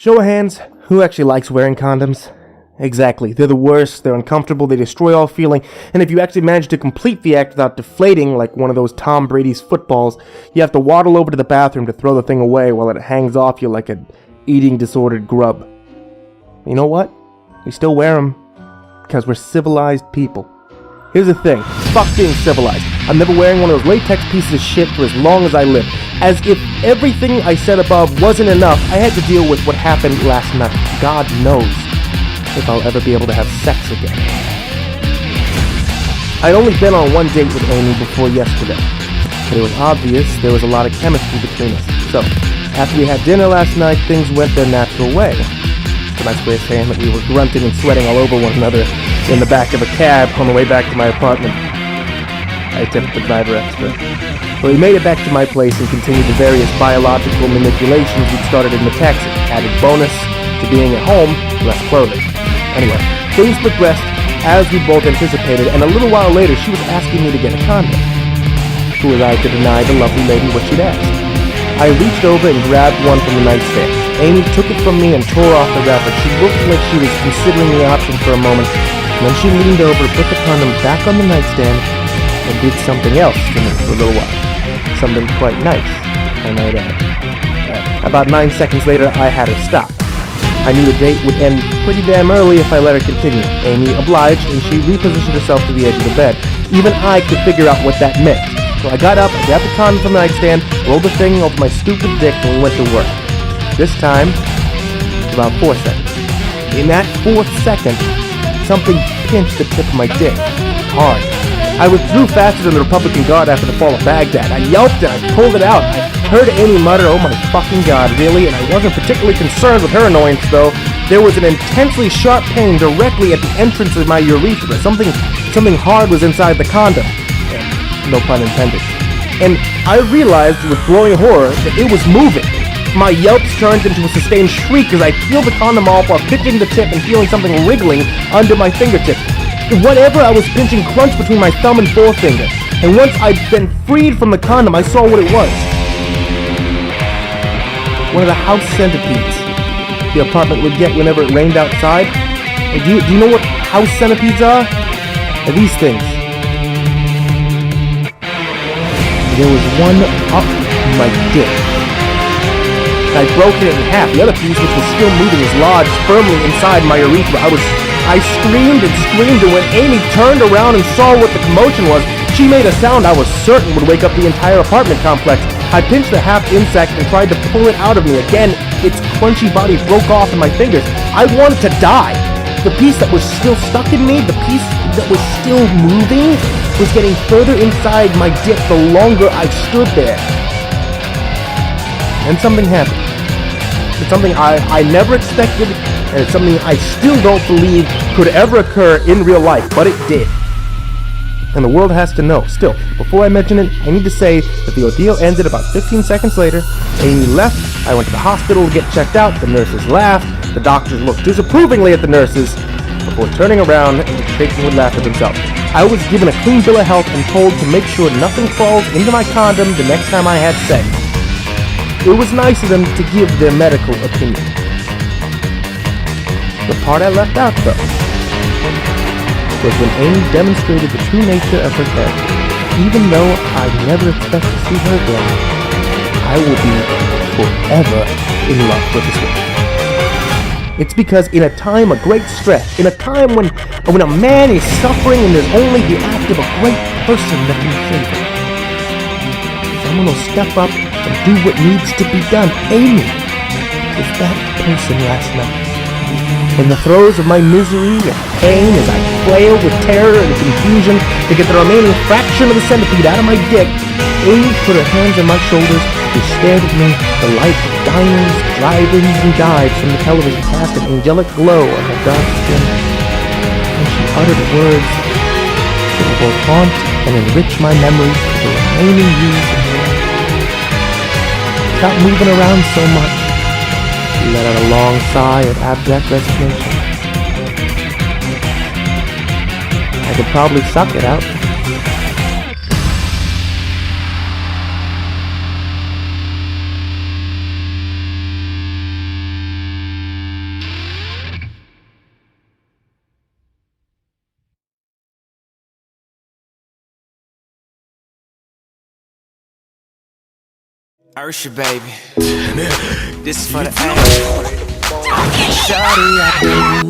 Show of hands, who actually likes wearing condoms? Exactly, they're the worst, they're uncomfortable, they destroy all feeling, and if you actually manage to complete the act without deflating like one of those Tom Brady's footballs, you have to waddle over to the bathroom to throw the thing away while it hangs off you like an eating disordered grub. You know what? We still wear them, because we're civilized people. Here's the thing, fuck being civilized. I'm never wearing one of those latex pieces of shit for as long as I live. As if everything I said above wasn't enough, I had to deal with what happened last night. God knows if I'll ever be able to have sex again. I'd only been on one date with Amy before yesterday, but it was obvious there was a lot of chemistry between us. So, after we had dinner last night, things went their natural way. It's a nice way of saying that we were grunting and sweating all over one another in the back of a cab on the way back to my apartment. I tipped the driver extra. But we made it back to my place and continued the various biological manipulations we'd started in the taxi, added bonus to being at home, less clothing. Anyway, things progressed as we both anticipated, and a little while later she was asking me to get a condom. Who was I to deny the lovely lady what she'd asked? I reached over and grabbed one from the nightstand. Amy took it from me and tore off the wrapper. She looked like she was considering the option for a moment, and then she leaned over to put the condom back on the nightstand and did something else to me for a little while. Something quite nice, I might add. About 9 seconds later, I had her stop. I knew the date would end pretty damn early if I let her continue. Amy obliged, and she repositioned herself to the edge of the bed. Even I could figure out what that meant. So I got up, I grabbed the condom from the nightstand, rolled the thing over my stupid dick, and we went to work. This time, about 4 seconds. In that 4th second, something pinched the tip of my dick. Hard. I withdrew faster than the Republican Guard after the fall of Baghdad. I yelped and I pulled it out. I heard Amy mutter, "Oh my fucking God, really?" And I wasn't particularly concerned with her annoyance, though. There was an intensely sharp pain directly at the entrance of my urethra. Something hard was inside the condom. No pun intended. And I realized with growing horror that it was moving. My yelps turned into a sustained shriek as I peeled the condom off while pinching the tip and feeling something wriggling under my fingertip. Whatever I was pinching crunched between my thumb and forefinger, and once I'd been freed from the condom, I saw what it was. One of the house centipedes the apartment would get whenever it rained outside. And do you know what house centipedes are? They're these things. There was one up my dick. I'd broken it in half. The other piece, which was still moving, was lodged firmly inside my urethra. I screamed and screamed, and when Amy turned around and saw what the commotion was, she made a sound I was certain would wake up the entire apartment complex. I pinched the half insect and tried to pull it out of me. Again, its crunchy body broke off in my fingers. I wanted to die. The piece that was still stuck in me, the piece that was still moving, was getting further inside my dick the longer I stood there. And something happened. It's something I never expected, and it's something I still don't believe could ever occur in real life, but it did. And the world has to know. Still, before I mention it, I need to say that the ordeal ended about 15 seconds later. Amy left, I went to the hospital to get checked out, the nurses laughed, the doctors looked disapprovingly at the nurses, before turning around and shaking would laugh at themselves. I was given a clean bill of health and told to make sure nothing falls into my condom the next time I had sex. It was nice of them to give their medical opinion. The part I left out, though, was when Amy demonstrated the true nature of her character. Even though I never expect to see her again, I will be forever in love with this woman. It's because in a time of great stress, in a time when a man is suffering and there's only the act of a great person that can save him, someone will step up and do what needs to be done. Amy was that person last night. In the throes of my misery and pain as I flailed with terror and confusion to get the remaining fraction of the centipede out of my dick, Amy put her hands on my shoulders and stared at me, the light of diners, drive-ins, and dives from the television cast an angelic glow on her dark skin. And she uttered words that will both haunt and enrich my memories for the remaining years of my life. Without moving around so much, she let out a long sigh of abject resignation. I could probably suck it out. Ursha, baby. This is for the A. Shawty, I